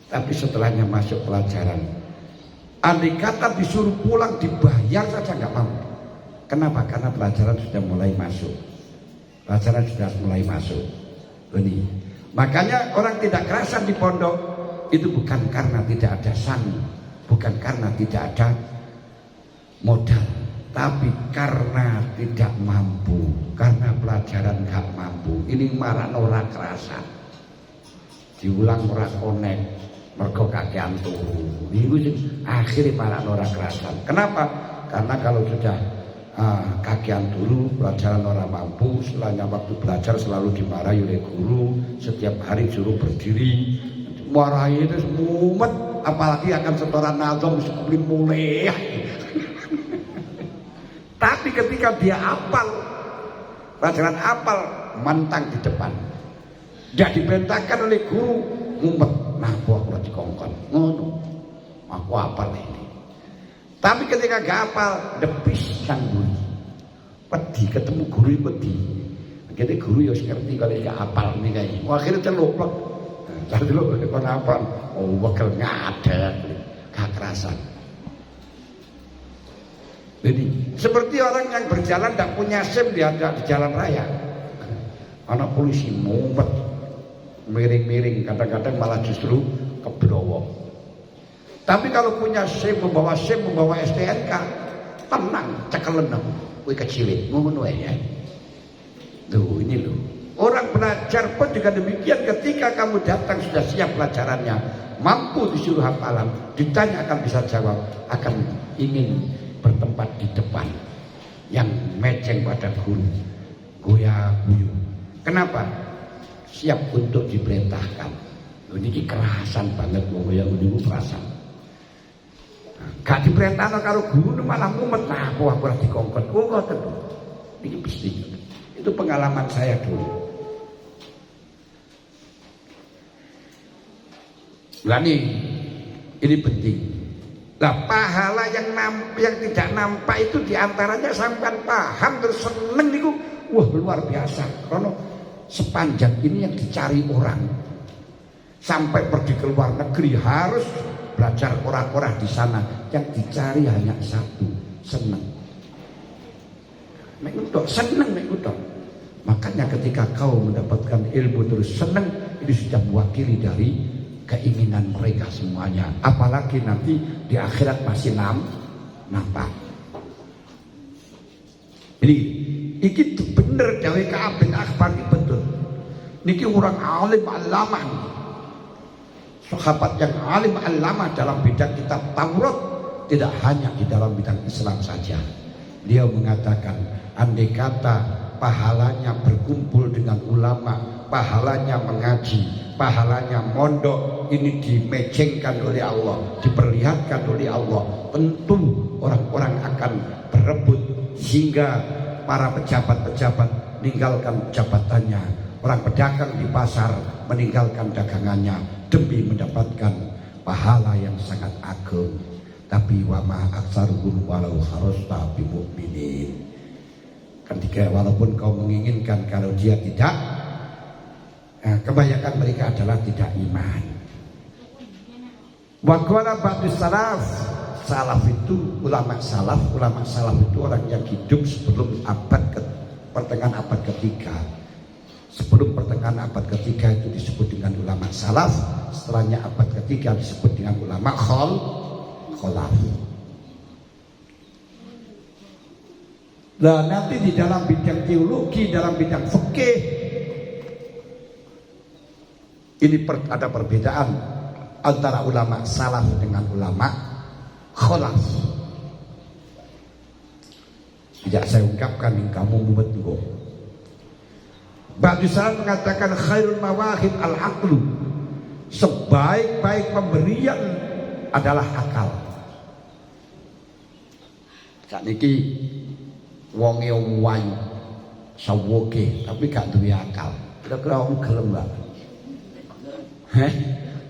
Tapi setelahnya masuk pelajaran, andai kata disuruh pulang dibayar saja nggak mau. Kenapa? Karena pelajaran sudah mulai masuk. Ini. Makanya orang tidak kerasan di pondok itu bukan karena tidak ada sangu, bukan karena tidak ada modal, tapi karena tidak mampu, karena pelajaran nggak mampu. Ini marah orang kerasan. Diulang ora konek, mergo kakean turu. Niku akhirnya malah ora kerasan. Kenapa? Karena kalau sudah kakean turu, pelajaran orang mampu, setelahnya waktu belajar selalu dimarahi oleh guru, setiap hari suruh berdiri, marahi itu semumet, apalagi akan setoran nazam sekali mulai. Tapi ketika dia apal, pelajaran apal, mantang di depan. Tidak dibentangkan oleh guru, ngumpet. Nah, aku ora dikongkon. Ngono. Aku apal ini. Tapi ketika gak apal, depis sang guru. Pedih ketemu guru pedih. Akhirnya guru ya ngerti kalau gak apal ini kayak. Akhirnya celuplek. Celuk kon apal. Oh, wakil ngadek. kekerasan. Jadi seperti orang yang berjalan tidak punya SIM di jalan raya. Anak polisi ngumpet, miring-miring, kadang-kadang malah justru kebrowo. Tapi kalau punya SIM, membawa STNK, tenang, cekelen, wih kecilin, ngono ya. Tuh ini loh. Orang belajar pun juga demikian, ketika kamu datang sudah siap pelajarannya, mampu disuruh hafalan, ditanya akan bisa jawab, akan ingin bertempat di depan yang meceng pada guru, goya-guyu. Kenapa? Siap untuk diperintahkan. Ini kerasan banget goya-guyu perasaan. Gak diperintahkan karo guru malah mumet, nah aku ora dikongkon. Oh ngoten. Ini pasti. Itu pengalaman saya dulu. Lah ini penting. Lah pahala yang tidak nampak itu diantaranya sampai paham terus seneng niku, wah luar biasa. Karena sepanjang ini yang dicari orang, sampai pergi ke luar negeri harus belajar ora-ora di sana, yang dicari hanya satu, seneng. Nek utok seneng nek utok. Makanya ketika kau mendapatkan ilmu terus seneng, itu sudah mewakili dari keinginan mereka semuanya. Apalagi nanti di akhirat masih nampak. Ini iki bener dawe Ka'ab bin Akhbar betul. Niki orang alim alamah. Sahabat yang alim alamah dalam bidang kitab Taurat, tidak hanya di dalam bidang Islam saja. Dia mengatakan, andai kata pahalanya berkumpul dengan ulama, pahalanya mengaji, pahalanya mondok, ini dimejengkan oleh Allah, diperlihatkan oleh Allah, tentu orang-orang akan berebut hingga para pejabat-pejabat meninggalkan jabatannya, orang pedagang di pasar meninggalkan dagangannya demi mendapatkan pahala yang sangat agung. Tapi wa ma aksaruhum walau harasta bimu'minin. Ketika walaupun kau menginginkan, kalau dia tidak, kebanyakan mereka adalah tidak iman. Wa qala ba'du salaf itu ulama salaf itu orang yang hidup sebelum pertengahan abad ketiga. Sebelum pertengahan abad ketiga itu disebut dengan ulama salaf, setelahnya abad ketiga disebut dengan ulama kholaf. Nah nanti di dalam bidang teologi, dalam bidang fikih, ini ada perbedaan antara ulama salaf dengan ulama kholaf. Tidak saya ungkapkan yang kamu membetul. Ba'du salaf mengatakan khairul mawahib al-aqlu. Sebaik-baik pemberian adalah akal. Sakniki wonge wayu sawoke tapi gak duwe akal. Kira-kira wong gelem gak?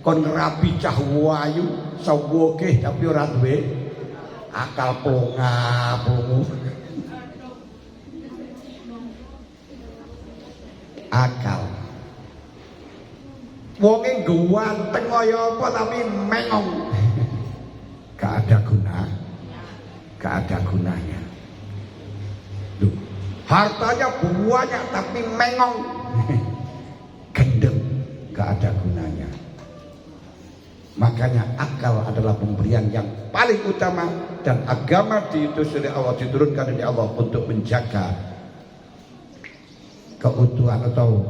Kon rapi cah wayu sawoke tapi ora duwe akal, plonga-plongu. Akal. Wonge ganteng kaya apa tapi mengong. Gak ada gunanya. Duh, hartanya banyak tapi mengong. Gendeng, gak ada gunanya. Makanya akal adalah pemberian yang paling utama, dan agama diutus oleh Allah, diturunkan oleh Allah untuk menjaga keutuhan atau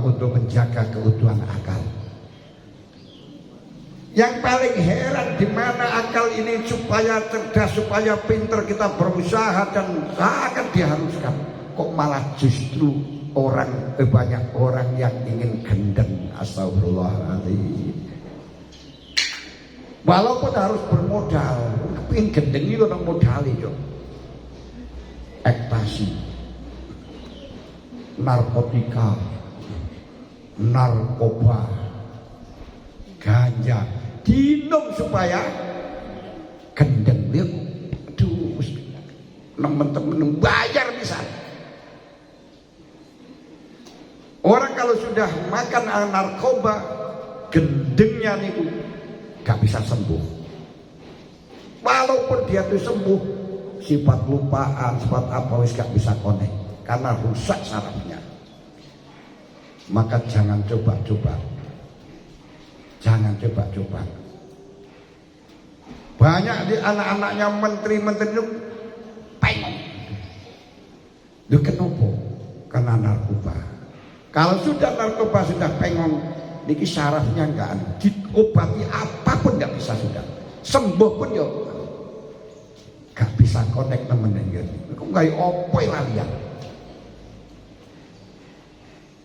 untuk menjaga keutuhan akal. Yang paling heran di mana akal ini supaya cerdas, supaya pintar kita berusaha dan sangat diharuskan, kok malah justru banyak orang yang ingin gendeng. Astagfirullahaladzim. Walaupun harus bermodal, ingin gendeng itu orang modal itu. Ekstasi, narkotika, narkoba, ganja, dinum supaya gendeng. Dia aduh, temen-temen bayar bisa. Orang kalau sudah makan narkoba, gendengnya niku gak bisa sembuh. Walaupun dia itu sembuh, sifat lupaan, sifat apa wis gak bisa connect karena rusak sarafnya. Maka jangan coba-coba. Jangan coba-coba. Banyak di anak-anaknya menteri-menteri itu pengen. Itu kenapa? Karena narkoba. Kalau sudah narkoba sudah pengen, niki sarafnya enggak diobati apapun enggak bisa sudah. Sembuh pun ya gak bisa connect temen-temen. Kok enggak opo lalian.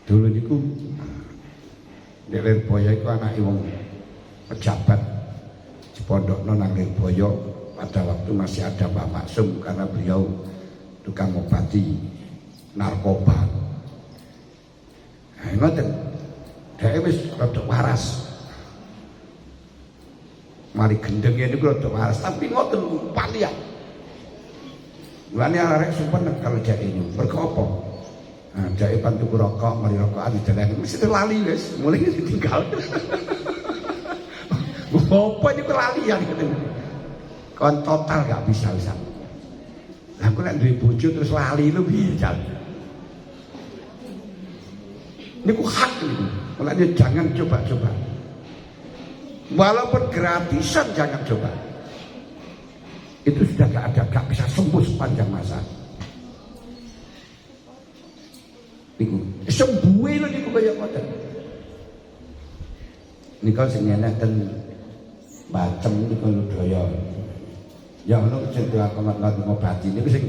Dulu niku di Lirboyo itu anak wong pejabat di pondok nang Lirboyo pada waktu masih ada Pak Maksum karena beliau tukang obati narkoba. Nah, ngoten. Dhek wis rada waras. Mari gendenge niku rada waras, tapi ngoten palian. Mulane arek sumpah kalau jek ini. Mergo apa? Nah, jake pan tuku rokok, mari rokokan dideleng mesti lali wis, mulai ditinggal. Apa ini kelalian gitu. Kon total gak bisa bisa. Lah aku nek duwe bojo terus lali lu piye niku hak niku. Makanya jangan coba-coba. Walaupun gratisan jangan coba. Itu sudah gak bisa sembuh sepanjang masa. Niku sembuhe lho niku kaya ngoten. Niku sing enak ten Bacem niku daya. Ya ono jeneng aku ngobati niku sing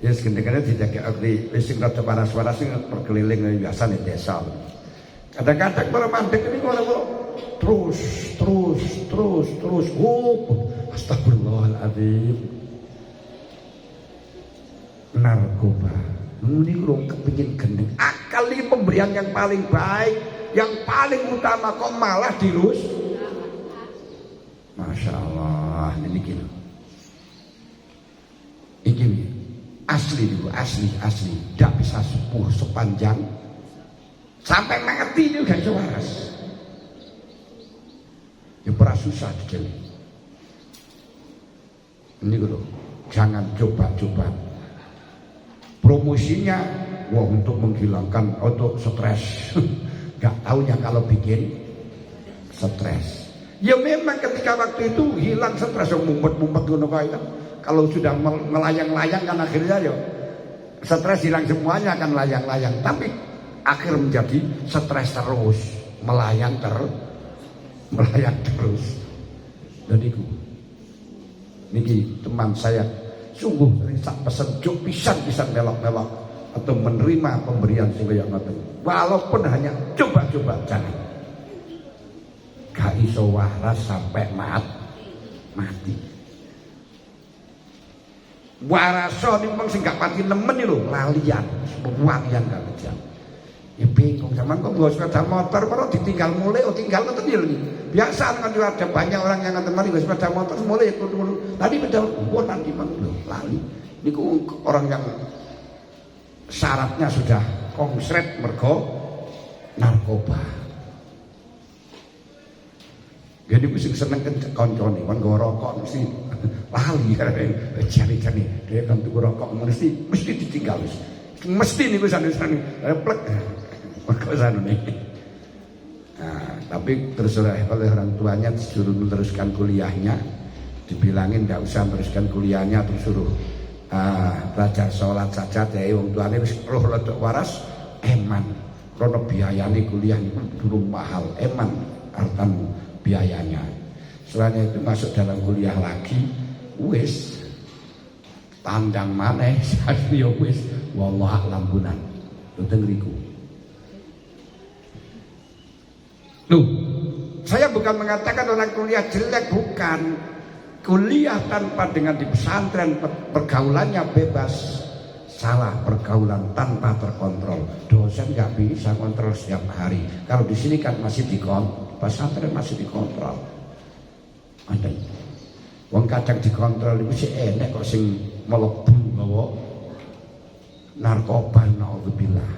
ya gendengane didagekake wis sing rada waras-waras sing perkeliling biasane desa. Kadang-kadang para mandek niku terus. Astagfirullahaladzim. Narkoba. Ini kurang kepingin gendeng. Akal ini pemberian yang paling baik, yang paling utama kok malah dirus. Masya Allah, ini gini. Ini asli dulu, asli. Tidak bisa sepuh sepanjang sampai mengerti ini gak waras. Ya pernah susah dijeli. Ini dulu, jangan coba-coba. Promosinya wah untuk menghilangkan untuk stres. Gak taunya kalau bikin stres. Ya memang ketika waktu itu hilang stres, mumpet-mumpet ngono kae kan. Kalau sudah melayang-layang kan akhirnya ya stres hilang semuanya akan layang-layang. Tapi akhir menjadi stres terus, melayang terus. Dan itu niki teman saya sungguh sak pesen juk pisan melok-melok atau menerima pemberian sing kaya ngoten. Walaupun hanya coba-coba jangan. Gak iso waras sampai mati. Waraso niku sing gak pati nemen lho, lalian, walian gak kejam. Ya bingung zaman kok nggo sepeda motor kok ditinggal mulai tinggal ngoten ya lho. Biasa kan ada banyak orang yang ngoten mari sepeda motor mulai kudu. Tadi beda nanti mang lho lali. Niku orang yang syaratnya sudah konsret mergo narkoba. Jadi mesti seneng kan koncone, kan nggo rokok mesti lali karena jari-jari dia kan tuku rokok mesti ditinggal mesti niku sane-sane plek mergo sanune. Nah, tapi terus oleh orang tuanya disuruh meneruskan kuliahnya, dibilangin ndak usah meneruskan kuliahnya, terus suruh belajar sholat saja deh. Wong tuane wis roh rada waras, eman. Krono biayane kuliah niku durung mahal, eman artan biayanya. Setelahnya itu masuk dalam kuliah lagi, wis tandang maneh ya wis wallah lambunan. Ngoten niku. Loh, saya bukan mengatakan orang kuliah jelek, bukan. Kuliah tanpa dengan di pesantren pergaulannya bebas. Salah pergaulan tanpa terkontrol. Dosen nggak bisa kontrol setiap hari. Kalau di sini kan masih pesantren masih dikontrol. Ada. Wong kadang dikontrol itu sih enek kok sing mlebu nggawa narkoba naudzubillah.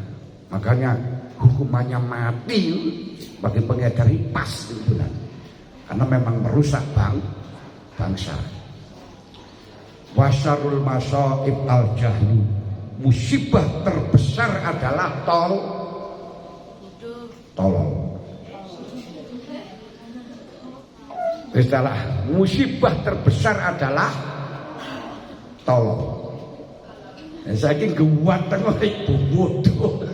Makanya hukumannya mati bagi pengedar pas itu benar. Karena memang merusak bangsa. Wasarul masaib al jahlu, musibah terbesar adalah tolol. Istilah musibah terbesar adalah tolol. Saking gewateng ibu bodoh.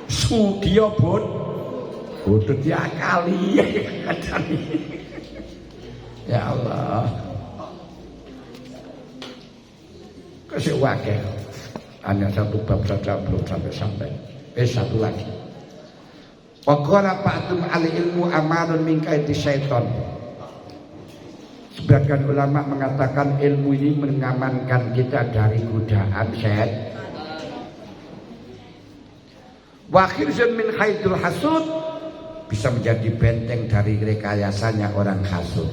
Sugiya bodoh diakali. Ya Allah. Kasih wakil. Hanya satu bab saja belum sampai. Satu lagi. Waqala ba'dum al-ilmu amarun min kaiti syaiton. Sebagian ulama mengatakan ilmu ini mengamankan kita dari godaan setan. Wa khirzun min haidul hasud, bisa menjadi benteng dari rekayasanya orang hasud.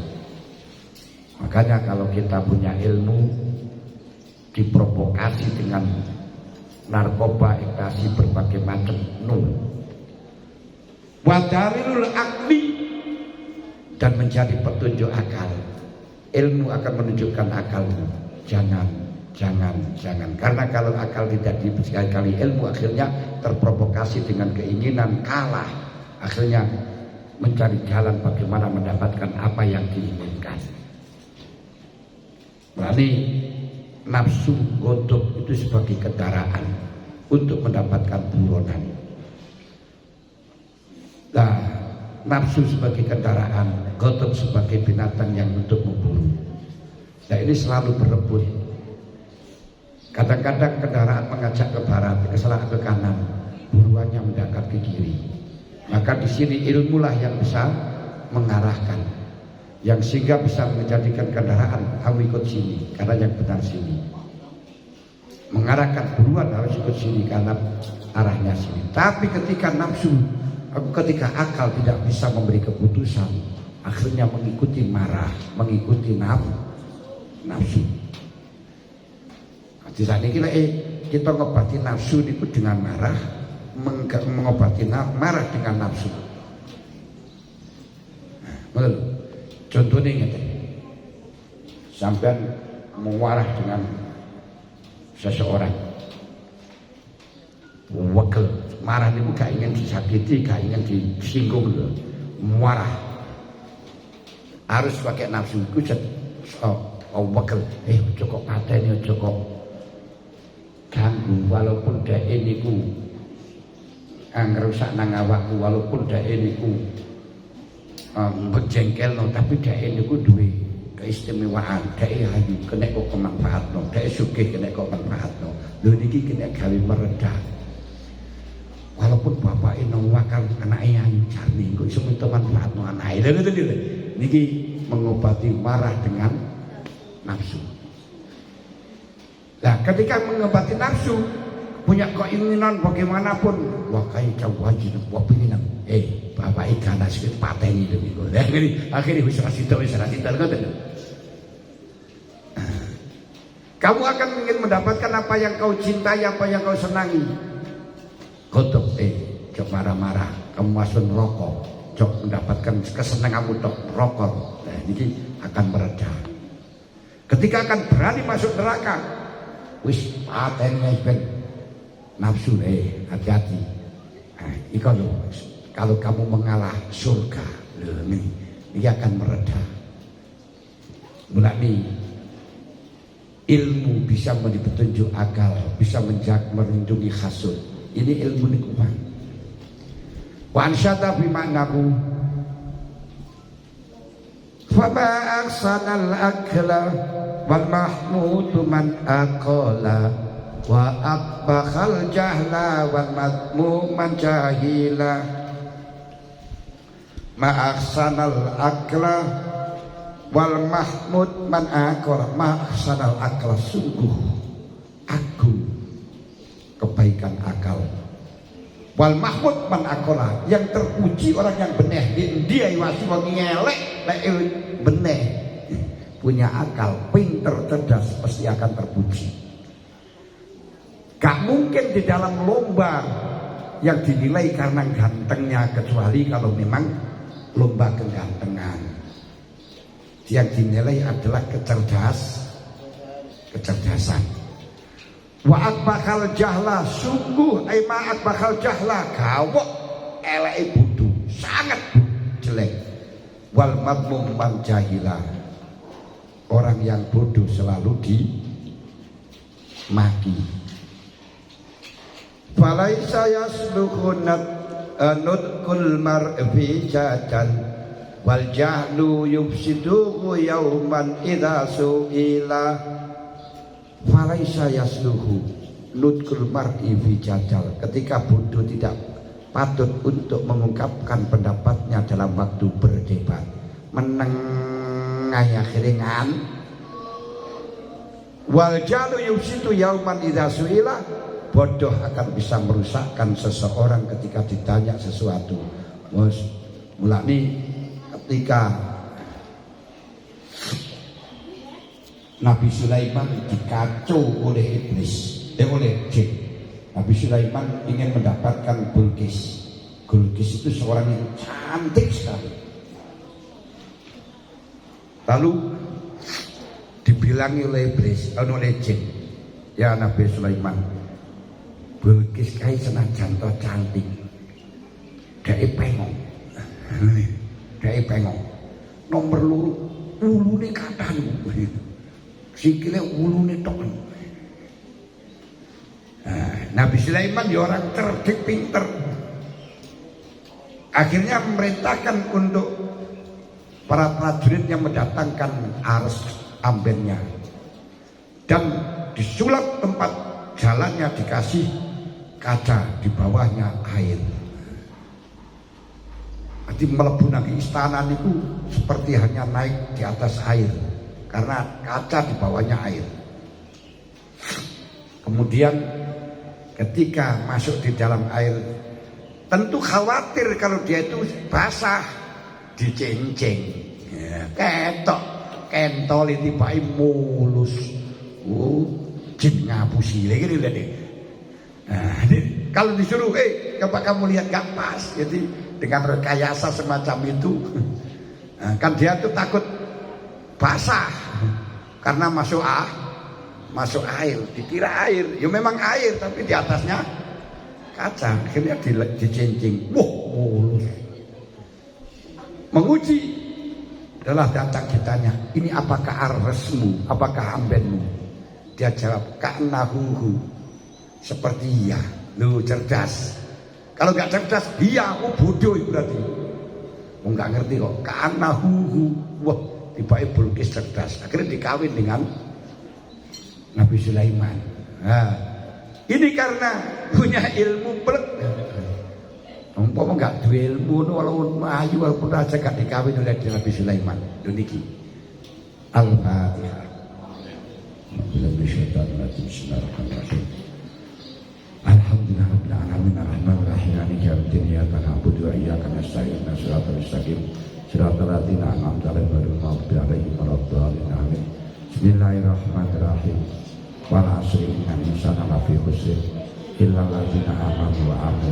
Makanya kalau kita punya ilmu, diprovokasi dengan narkoba, ekstasi, berbagai macam, Wadarilul akli, dan menjadi petunjuk akal. Ilmu akan menunjukkan akalmu. Jangan. Karena kalau akal tidak sekali-kali ilmu, akhirnya terprovokasi dengan keinginan kalah. Akhirnya mencari jalan bagaimana mendapatkan apa yang diinginkan. Berarti nafsu godok itu sebagai kendaraan untuk mendapatkan buronan. Nah, nafsu sebagai kendaraan, godok sebagai binatang yang untuk memburu. Nah, ini selalu berebut. Kadang-kadang kendaraan mengajak ke barat, kesalahan ke kanan, buruannya mendekat ke kiri. Maka di sini ilmulah yang bisa mengarahkan, yang sehingga bisa menjadikan kendaraan kamu ikut sini karena yang benar sini. Mengarahkan buruan harus ikut sini karena arahnya sini. Tapi ketika nafsu, ketika akal tidak bisa memberi keputusan, akhirnya mengikuti marah, mengikuti nafsu. Tidak ini kita ngobati nafsu itu dengan marah, mengobati marah dengan nafsu. Nah, contohnya ini, sampai memarah dengan seseorang, wakil marah itu gak ingin disakiti, gak ingin disinggung, marah harus pakai nafsu. Wakil, cukup pateni, cukup ganggu, walaupun dek ini ku ngerusak nang awakku, walaupun dek ini ku berjengkel, tapi dek ini ku duwe keistimewaan, dek ayu kena kok kemanfaatno, dek sugih kena kok manfaatno. Lho niki kena gawe meredah. Walaupun bapak ini wakal anaknya ayu jarni, kok iso minta manfaatno anaknya. Lho niki mengobati marah dengan nafsu. Nah, ketika mengobati nafsu, punya keinginan bagaimanapun, wah kayak wajib, wah penginan, bapak ikan nasi pateni itu, akhirnya bisa ngoten. Kamu akan ingin mendapatkan apa yang kau cintai, apa yang kau senangi. Godok, cok marah-marah, kamu masuk rokok, cok mendapatkan kesenanganmu tok rokok. Nah, ini akan mereda. Ketika akan berani masuk neraka, wis patenya ben nafsu, hati-hati. Nah, kalau kamu mengalah surga, ini akan mereda. Mulai ilmu bisa menjadi petunjuk akal, bisa melindungi hasud. Ini ilmu nikmat. Wa ansyata fi ma'nahu fama ahsanal akla wal mahmudu man aqala wa aqbakhal jahla wal madmuman jahila. Ma ahsanal akla wal mahmud man aqala. Ma ahsanal akla, sungguh agung kebaikan akal. Wal mahmud man aqala, yang terpuji orang yang beneh. Dia iwasi wong ngelek nek beneh, punya akal, pinter, cerdas, pasti akan terpuji. Gak mungkin di dalam lomba yang dinilai karena gantengnya, kecuali kalau memang lomba kegantengan. Yang dinilai adalah kecerdasan. Wa akbakal jahla, sungguh ma akbakal jahla, gawok eleke bodoh, sangat jelek. Wal madmum man jahila, orang yang bodoh selalu dimaki. Falaisa yasluhu nutkul mar'i jadal wal jahlu yufsiduhu yauman idza su'ila. Falaisa yasluhu nutkul mar'i jadal, ketika bodoh tidak patut untuk mengungkapkan pendapatnya dalam waktu berdebat. Menengai akhiringan. Wal jahlu yufsidu yauman idza su'ila, bodoh akan bisa merusakkan seseorang ketika ditanya sesuatu. Mulai ketika Nabi Sulaiman dikacau oleh iblis, oleh jin. Nabi Sulaiman ingin mendapatkan Bilqis. Bilqis itu seorang yang cantik sekali. Lalu dibilangi oleh iblis, oleh jin, ya Nabi Sulaiman, Bilqis kai senajan to cantik, dhek pengong. Dhek pengong. Nomor loro ulune kathah. Sikile ulune tok. Nabi Sulaiman ya orang cerdik pinter. Akhirnya memerintahkan untuk para prajuritnya mendatangkan aras ambennya dan disulap tempat jalannya, dikasih kaca, di bawahnya air. Jadi melebu nang istana itu seperti hanya naik di atas air karena kaca di bawahnya air. Kemudian ketika masuk di dalam air, tentu khawatir kalau dia itu basah, dicenceng, ya, ketok kentol itu tiba mulus, jin ngapusi lagi gitu deh. Nah, kalau disuruh, coba kamu lihat gak pas, jadi dengan rekayasa semacam itu, kan dia tuh takut basah karena masuk air, dikira air, ya memang air tapi di atasnya kaca. Akhirnya dicencing, mulus. Menguji adalah datang ditanya, ini apakah arsmu, apakah ambenmu? Dia jawab, ka'nahuhu, seperti iya. Lu cerdas. Kalau nggak cerdas, iya, bodoh berarti. Nggak ngerti kok, ka'nahuhu. Wah, tiba-tiba Bilqis cerdas. Akhirnya dikawin dengan Nabi Sulaiman. Nah, ini karena punya ilmu plek. Umpama enggak duwe ilmu walaupun ayu walaupun raja gak dikawin oleh Nabi Sulaiman. Niki Al-Fatihah. Bismillahirrahmanirrahim. Alhamdulillahirabbil alamin arrahmanir rahim maliki yaumiddin iyyaka na'budu wa iyyaka nasta'in ihdinas siratal mustaqim siratal ladzina an'amta 'alaihim ghairil maghdubi 'alaihim waladdallin amin. Bismillahirrahmanirrahim. Wal 'asri innal insana lafi khusr illa alladzina amanu wa 'amilus